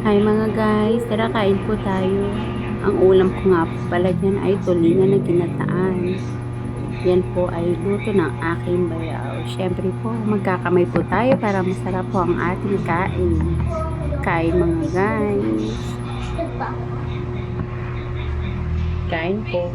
Hi mga guys, tara kain po tayo. Ang ulam ko nga po pala dyan ay tulingan na ginataan. Yan po ay luto ng aking bayaw. Siyempre po, magkakamay po tayo para masarap po ang ating kain. Kain mga guys. Kain po.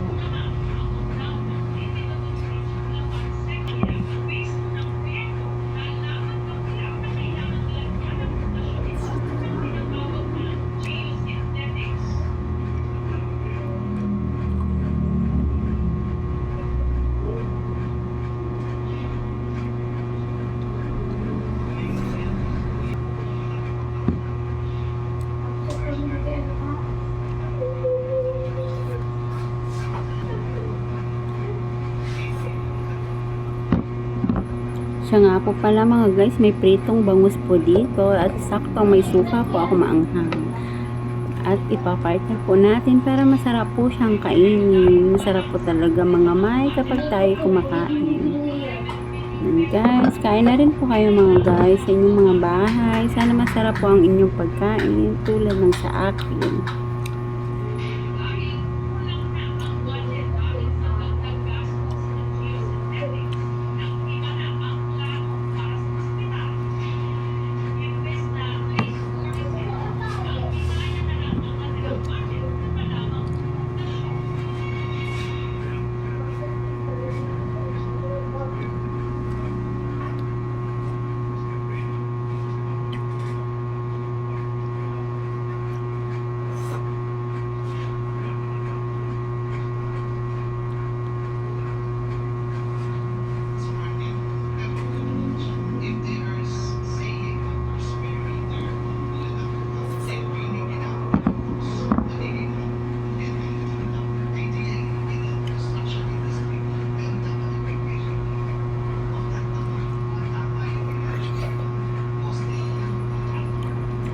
Siya nga po pala mga guys, may pritong bangus po dito at saktong may suka po ako maanghang. At ipapartner po natin para masarap po siyang kainin. Masarap po talaga mga may kapag tayo kumakain. And guys, kain na rin po kayo mga guys sa inyong mga bahay. Sana masarap po ang inyong pagkain tulad ng sa akin.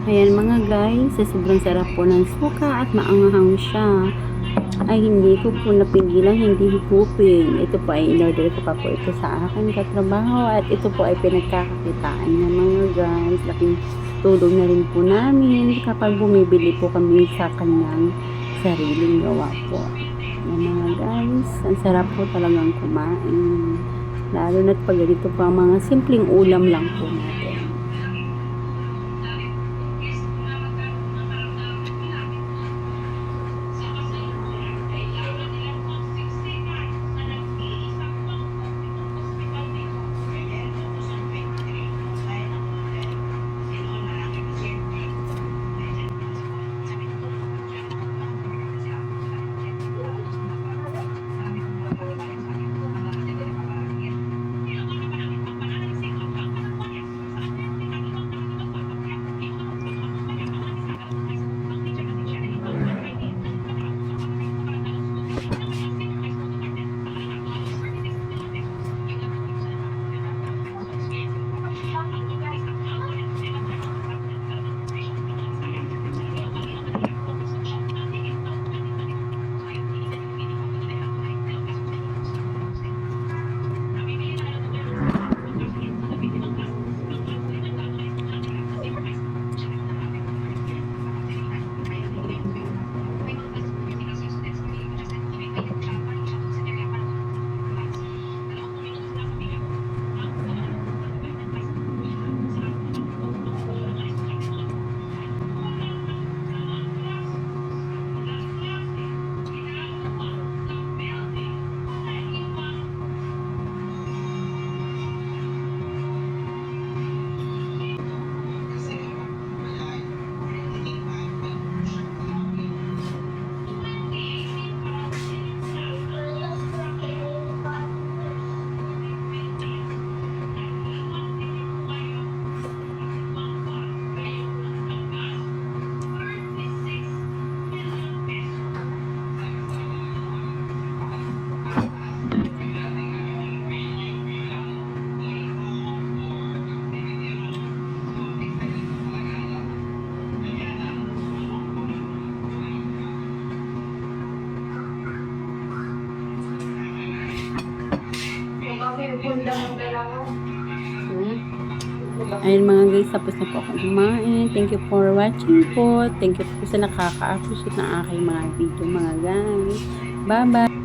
Ayan mga guys, sa sobrang sarap po ng suka at maanghang siya, ay hindi ko po napigilan hindi higupin. Ito po ay in-order ko pa po ito sa akin katrabaho at ito po ay pinagkakakitaan niya mga guys. Laking tulong na rin po namin kapag bumibili po kami sa kanyang sariling gawa po. Ayan mga guys, ang sarap po talagang kumain. Lalo na't pag ganito po ang mga simpleng ulam lang po natin. Ayun mga guys, tapos na po akong kumain. Thank you for watching po. Thank you po sa nakaka-appreciate ng aking mga video mga guys. Bye-bye!